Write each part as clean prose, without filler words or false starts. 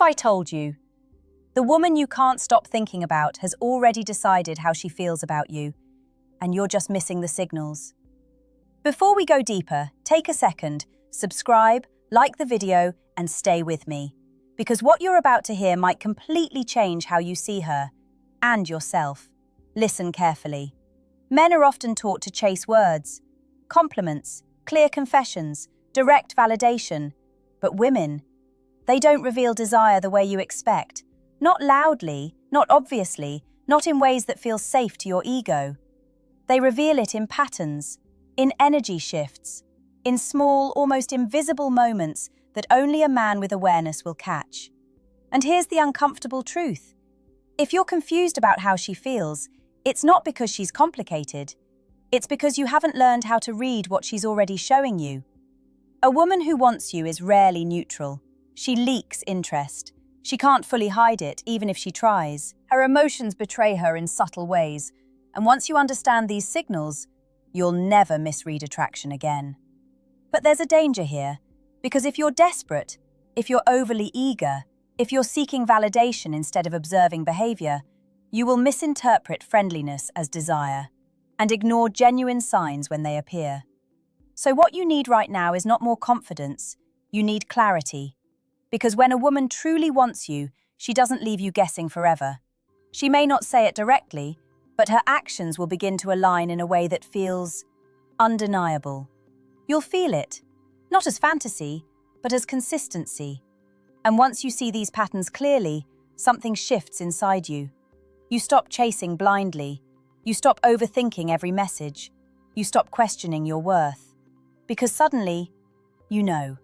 I told you? The woman you can't stop thinking about has already decided how she feels about you, and you're just missing the signals. Before we go deeper, take a second, subscribe, like the video, and stay with me, because what you're about to hear might completely change how you see her and yourself. Listen carefully. Men are often taught to chase words, compliments, clear confessions, direct validation, but women, they don't reveal desire the way you expect. Not loudly, not obviously, not in ways that feel safe to your ego. They reveal it in patterns, in energy shifts, in small, almost invisible moments that only a man with awareness will catch. And here's the uncomfortable truth. If you're confused about how she feels, it's not because she's complicated. It's because you haven't learned how to read what she's already showing you. A woman who wants you is rarely neutral. She leaks interest. She can't fully hide it, even if she tries. Her emotions betray her in subtle ways, and once you understand these signals, you'll never misread attraction again. But there's a danger here, because if you're desperate, if you're overly eager, if you're seeking validation instead of observing behavior, you will misinterpret friendliness as desire and ignore genuine signs when they appear. So what you need right now is not more confidence, you need clarity. Because when a woman truly wants you, she doesn't leave you guessing forever. She may not say it directly, but her actions will begin to align in a way that feels undeniable. You'll feel it, not as fantasy, but as consistency. And once you see these patterns clearly, something shifts inside you. You stop chasing blindly. You stop overthinking every message. You stop questioning your worth. Because suddenly, you know.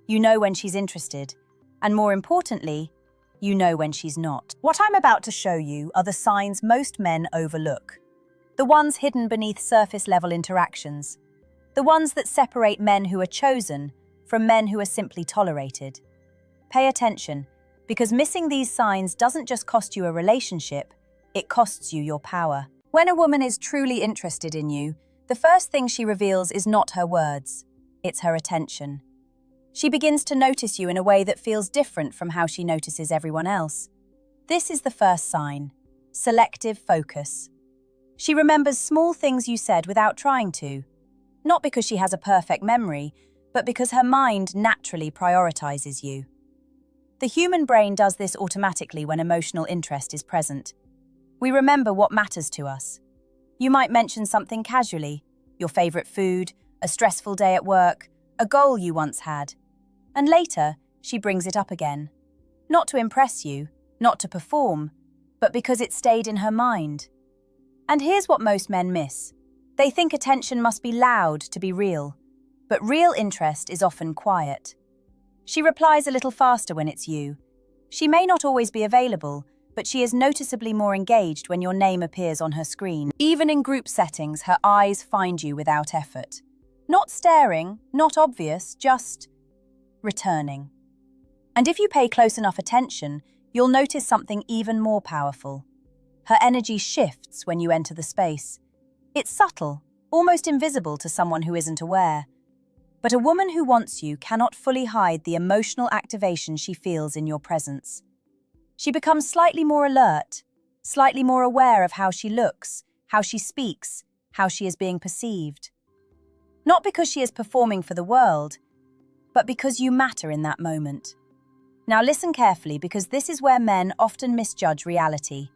You know when she's interested, and more importantly, you know when she's not. What I'm about to show you are the signs most men overlook. The ones hidden beneath surface-level interactions. The ones that separate men who are chosen from men who are simply tolerated. Pay attention, because missing these signs doesn't just cost you a relationship, it costs you your power. When a woman is truly interested in you, the first thing she reveals is not her words, it's her attention. She begins to notice you in a way that feels different from how she notices everyone else. This is the first sign: selective focus. She remembers small things you said without trying to, not because she has a perfect memory, but because her mind naturally prioritizes you. The human brain does this automatically when emotional interest is present. We remember what matters to us. You might mention something casually, your favorite food, a stressful day at work, a goal you once had. And later, she brings it up again. Not to impress you, not to perform, but because it stayed in her mind. And here's what most men miss. They think attention must be loud to be real, but real interest is often quiet. She replies a little faster when it's you. She may not always be available, but she is noticeably more engaged when your name appears on her screen. Even in group settings, her eyes find you without effort. Not staring, not obvious, just returning. And if you pay close enough attention, you'll notice something even more powerful. Her energy shifts when you enter the space. It's subtle, almost invisible to someone who isn't aware. But a woman who wants you cannot fully hide the emotional activation she feels in your presence. She becomes slightly more alert, slightly more aware of how she looks, how she speaks, how she is being perceived. Not because she is performing for the world, but because you matter in that moment. Now listen carefully, because this is where men often misjudge reality.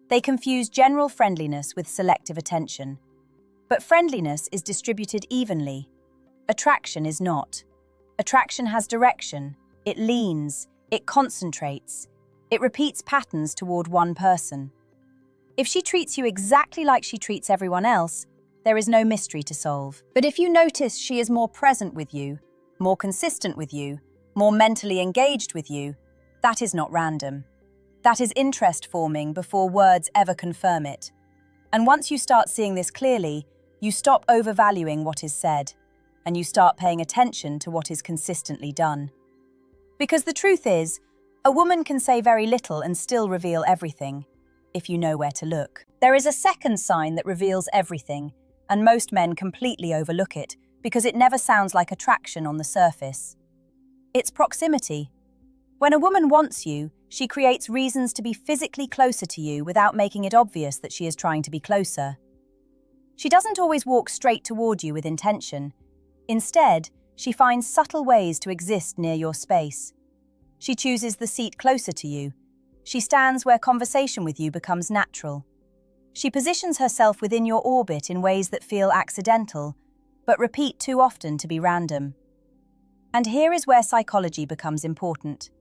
They confuse general friendliness with selective attention. But friendliness is distributed evenly. Attraction is not. Attraction has direction. It leans. It concentrates. It repeats patterns toward one person. If she treats you exactly like she treats everyone else, there is no mystery to solve. But if you notice she is more present with you, more consistent with you, more mentally engaged with you, that is not random. That is interest forming before words ever confirm it. And once you start seeing this clearly, you stop overvaluing what is said, and you start paying attention to what is consistently done. Because the truth is, a woman can say very little and still reveal everything, if you know where to look. There is a second sign that reveals everything, and most men completely overlook it because it never sounds like attraction on the surface. It's proximity. When a woman wants you, she creates reasons to be physically closer to you without making it obvious that she is trying to be closer. She doesn't always walk straight toward you with intention. Instead, she finds subtle ways to exist near your space. She chooses the seat closer to you. She stands where conversation with you becomes natural. She positions herself within your orbit in ways that feel accidental, but repeat too often to be random. And here is where psychology becomes important.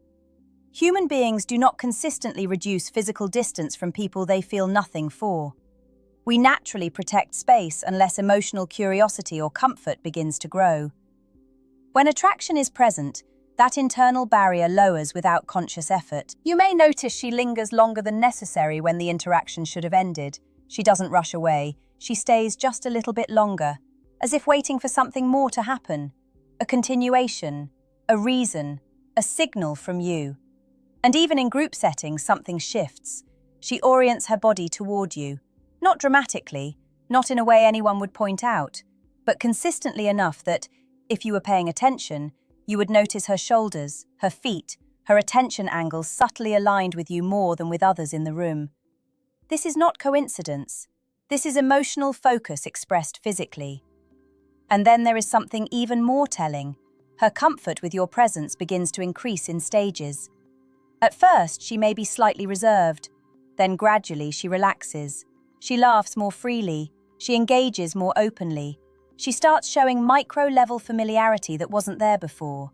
Human beings do not consistently reduce physical distance from people they feel nothing for. We naturally protect space unless emotional curiosity or comfort begins to grow. When attraction is present, that internal barrier lowers without conscious effort. You may notice she lingers longer than necessary when the interaction should have ended. She doesn't rush away. She stays just a little bit longer, as if waiting for something more to happen. A continuation, a reason, a signal from you. And even in group settings, something shifts. She orients her body toward you, not dramatically, not in a way anyone would point out, but consistently enough that, if you were paying attention, you would notice her shoulders, her feet, her attention angles subtly aligned with you more than with others in the room. This is not coincidence. This is emotional focus expressed physically. And then there is something even more telling. Her comfort with your presence begins to increase in stages. At first, she may be slightly reserved. Then gradually she relaxes. She laughs more freely. She engages more openly. She starts showing micro-level familiarity that wasn't there before.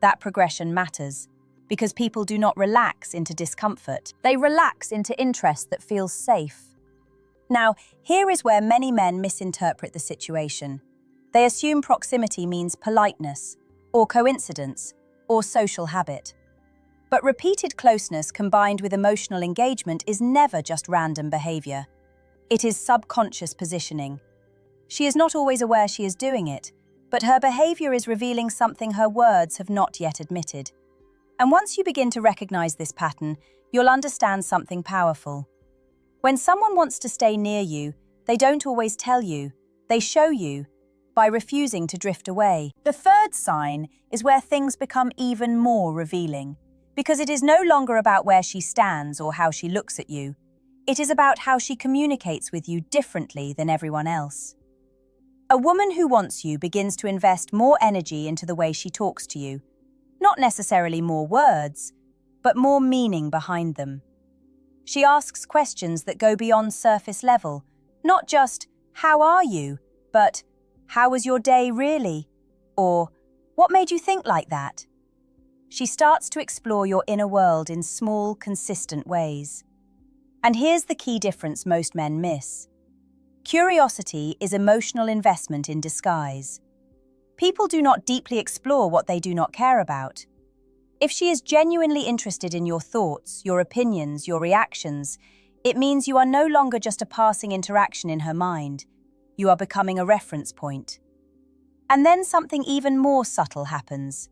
That progression matters, because people do not relax into discomfort. They relax into interest that feels safe. Now, here is where many men misinterpret the situation. They assume proximity means politeness, or coincidence, or social habit. But repeated closeness combined with emotional engagement is never just random behavior. It is subconscious positioning. She is not always aware she is doing it, but her behavior is revealing something her words have not yet admitted. And once you begin to recognize this pattern, you'll understand something powerful. When someone wants to stay near you, they don't always tell you, they show you, by refusing to drift away. The third sign is where things become even more revealing, because it is no longer about where she stands or how she looks at you. It is about how she communicates with you differently than everyone else. A woman who wants you begins to invest more energy into the way she talks to you. Not necessarily more words, but more meaning behind them. She asks questions that go beyond surface level, not just, "How are you?" but, "How was your day really?" or, "What made you think like that?" She starts to explore your inner world in small, consistent ways. And here's the key difference most men miss. Curiosity is emotional investment in disguise. People do not deeply explore what they do not care about. If she is genuinely interested in your thoughts, your opinions, your reactions, it means you are no longer just a passing interaction in her mind. You are becoming a reference point. And then something even more subtle happens.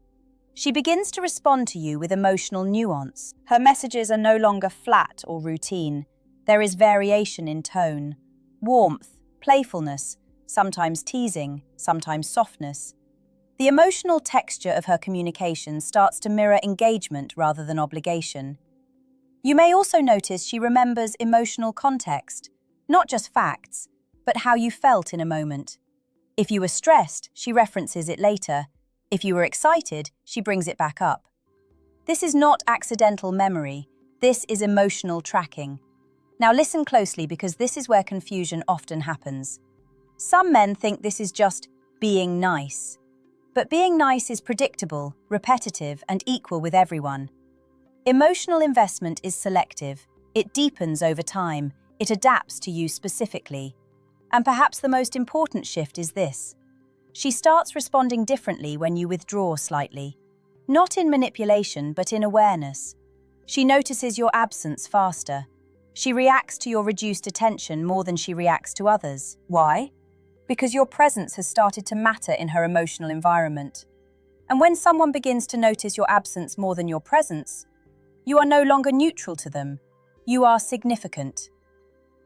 She begins to respond to you with emotional nuance. Her messages are no longer flat or routine. There is variation in tone, warmth, playfulness, sometimes teasing, sometimes softness. The emotional texture of her communication starts to mirror engagement rather than obligation. You may also notice she remembers emotional context, not just facts, but how you felt in a moment. If you were stressed, she references it later. If you were excited, she brings it back up. This is not accidental memory. This is emotional tracking. Now listen closely, because this is where confusion often happens. Some men think this is just being nice. But being nice is predictable, repetitive, and equal with everyone. Emotional investment is selective. It deepens over time. It adapts to you specifically. And perhaps the most important shift is this. She starts responding differently when you withdraw slightly. Not in manipulation, but in awareness. She notices your absence faster. She reacts to your reduced attention more than she reacts to others. Why? Because your presence has started to matter in her emotional environment. And when someone begins to notice your absence more than your presence, you are no longer neutral to them. You are significant.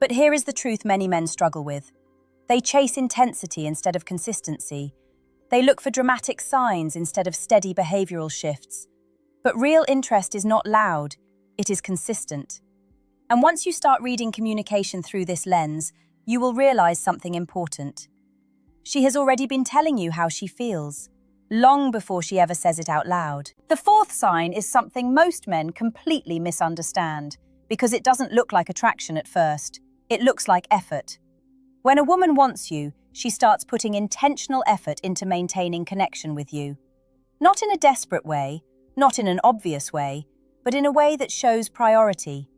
But here is the truth many men struggle with. They chase intensity instead of consistency. They look for dramatic signs instead of steady behavioral shifts. But real interest is not loud, it is consistent. And once you start reading communication through this lens, you will realize something important. She has already been telling you how she feels, long before she ever says it out loud. The fourth sign is something most men completely misunderstand, because it doesn't look like attraction at first. It looks like effort. When a woman wants you, she starts putting intentional effort into maintaining connection with you. Not in a desperate way, not in an obvious way, but in a way that shows priority.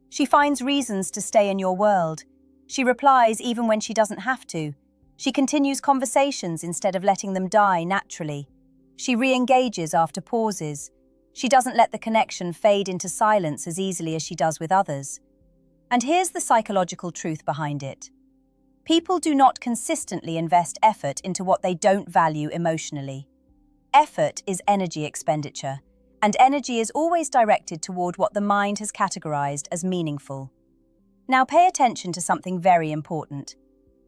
She finds reasons to stay in your world. She replies even when she doesn't have to. She continues conversations instead of letting them die naturally. She re-engages after pauses. She doesn't let the connection fade into silence as easily as she does with others. And here's the psychological truth behind it. People do not consistently invest effort into what they don't value emotionally. Effort is energy expenditure, and energy is always directed toward what the mind has categorized as meaningful. Now pay attention to something very important.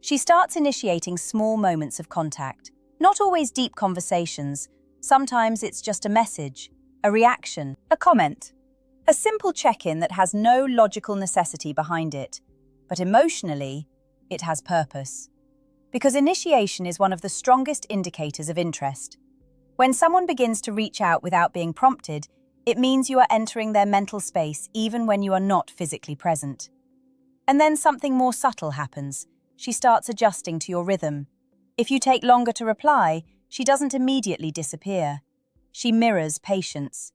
She starts initiating small moments of contact, not always deep conversations. Sometimes it's just a message, a reaction, a comment, a simple check-in that has no logical necessity behind it, but emotionally, it has purpose. Because initiation is one of the strongest indicators of interest. When someone begins to reach out without being prompted, it means you are entering their mental space even when you are not physically present. And then something more subtle happens. She starts adjusting to your rhythm. If you take longer to reply, she doesn't immediately disappear. She mirrors patience.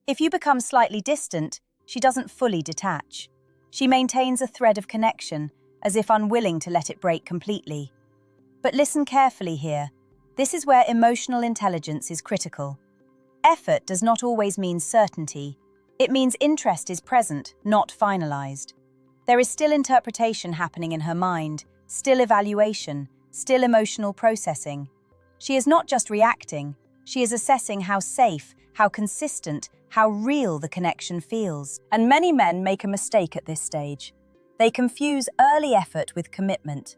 If you become slightly distant, she doesn't fully detach. She maintains a thread of connection, as if unwilling to let it break completely. But listen carefully here. This is where emotional intelligence is critical. Effort does not always mean certainty. It means interest is present, not finalized. There is still interpretation happening in her mind, still evaluation, still emotional processing. She is not just reacting, she is assessing how safe, how consistent, how real the connection feels. And many men make a mistake at this stage. They confuse early effort with commitment.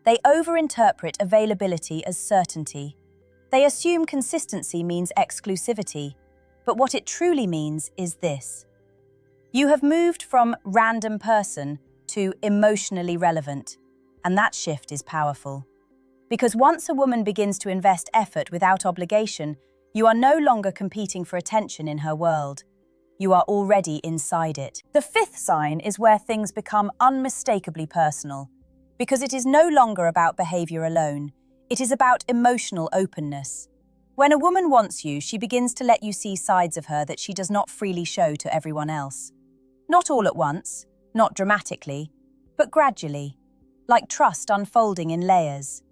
They overinterpret availability as certainty. They assume consistency means exclusivity, but what it truly means is this. You have moved from random person to emotionally relevant, and that shift is powerful. Because once a woman begins to invest effort without obligation, you are no longer competing for attention in her world. You are already inside it. The fifth sign is where things become unmistakably personal, because it is no longer about behavior alone. It is about emotional openness. When a woman wants you, she begins to let you see sides of her that she does not freely show to everyone else. Not all at once, not dramatically, but gradually, like trust unfolding in layers.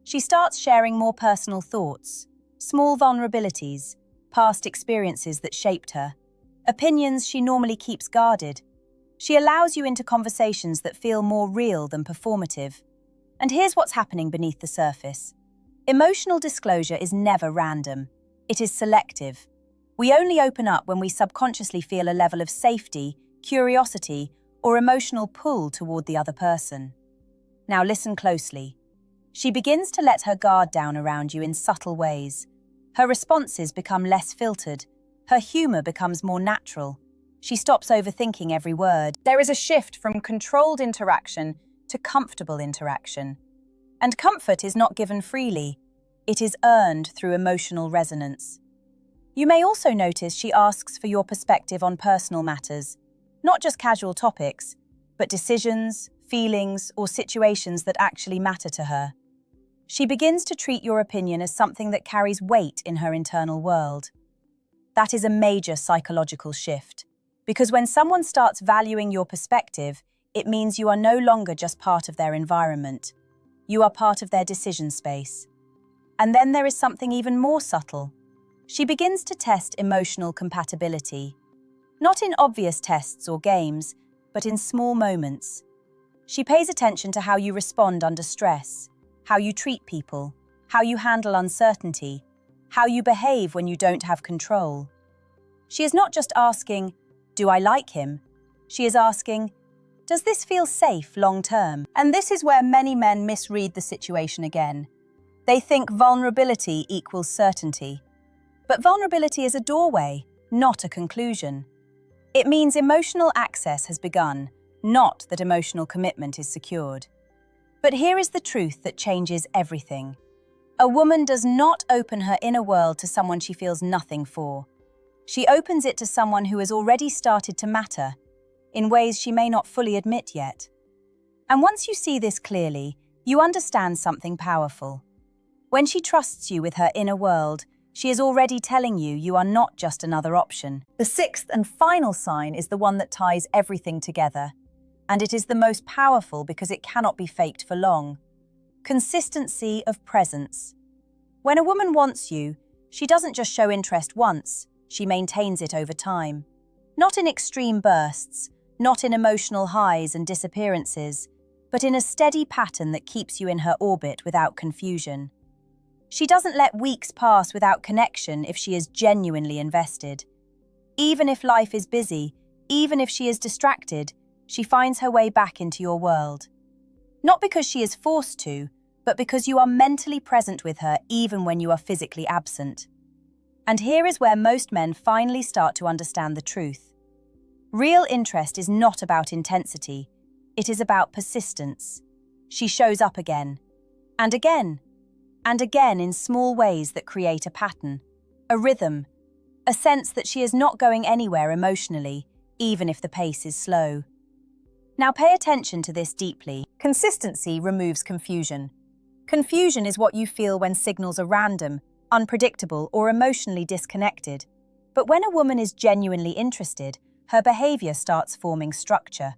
She starts sharing more personal thoughts, small vulnerabilities, past experiences that shaped her, opinions she normally keeps guarded. She allows you into conversations that feel more real than performative. And here's what's happening beneath the surface. Emotional disclosure is never random. It is selective. We only open up when we subconsciously feel a level of safety, curiosity, or emotional pull toward the other person. Now listen closely. She begins to let her guard down around you in subtle ways. Her responses become less filtered. Her humor becomes more natural. She stops overthinking every word. There is a shift from controlled interaction to comfortable interaction. And comfort is not given freely. It is earned through emotional resonance. You may also notice she asks for your perspective on personal matters, not just casual topics, but decisions, feelings, or situations that actually matter to her. She begins to treat your opinion as something that carries weight in her internal world. That is a major psychological shift, because when someone starts valuing your perspective, it means you are no longer just part of their environment. You are part of their decision space. And then there is something even more subtle. She begins to test emotional compatibility, not in obvious tests or games, but in small moments. She pays attention to how you respond under stress, how you treat people, how you handle uncertainty, how you behave when you don't have control. She is not just asking, "Do I like him?" She is asking, "Does this feel safe long-term?" And this is where many men misread the situation again. They think vulnerability equals certainty. But vulnerability is a doorway. not a conclusion. It means emotional access has begun, not that emotional commitment is secured. But here is the truth that changes everything. A woman does not open her inner world to someone she feels nothing for. She opens it to someone who has already started to matter, in ways she may not fully admit yet. And once you see this clearly, you understand something powerful. When she trusts you with her inner world, she is already telling you you are not just another option. The sixth and final sign is the one that ties everything together, and it is the most powerful because it cannot be faked for long. Consistency of presence. When a woman wants you, she doesn't just show interest once, she maintains it over time. Not in extreme bursts, not in emotional highs and disappearances, but in a steady pattern that keeps you in her orbit without confusion. She doesn't let weeks pass without connection if she is genuinely invested. Even if life is busy, even if she is distracted, she finds her way back into your world. Not because she is forced to, but because you are mentally present with her even when you are physically absent. And here is where most men finally start to understand the truth. Real interest is not about intensity, it is about persistence. She shows up again, and again, and again in small ways that create a pattern, a rhythm, a sense that she is not going anywhere emotionally, even if the pace is slow. Now pay attention to this deeply. Consistency removes confusion. Confusion is what you feel when signals are random, unpredictable, or emotionally disconnected. But when a woman is genuinely interested, her behavior starts forming structure.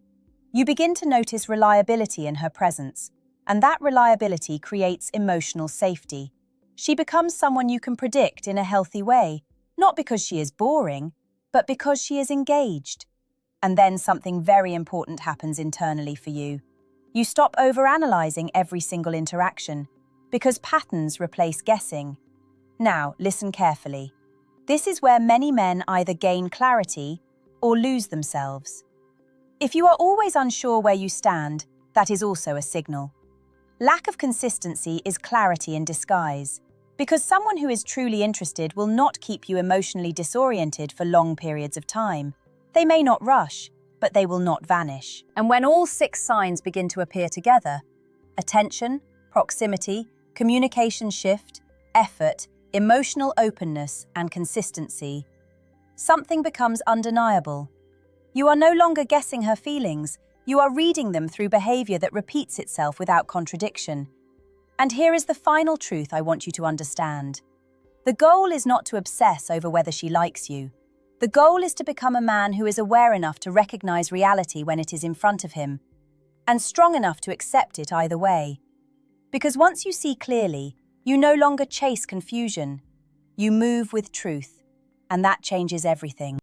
You begin to notice reliability in her presence, and that reliability creates emotional safety. She becomes someone you can predict in a healthy way, not because she is boring, but because she is engaged. And then something very important happens internally for you. You stop overanalyzing every single interaction, because patterns replace guessing. Now, listen carefully. This is where many men either gain clarity or lose themselves. If you are always unsure where you stand, that is also a signal. Lack of consistency is clarity in disguise, because someone who is truly interested will not keep you emotionally disoriented for long periods of time. They may not rush, but they will not vanish. And when all 6 signs begin to appear together, attention, proximity, communication shift, effort, emotional openness, and consistency, something becomes undeniable. You are no longer guessing her feelings, you are reading them through behavior that repeats itself without contradiction. And here is the final truth I want you to understand. The goal is not to obsess over whether she likes you. The goal is to become a man who is aware enough to recognize reality when it is in front of him, and strong enough to accept it either way. Because once you see clearly, you no longer chase confusion. You move with truth, and that changes everything.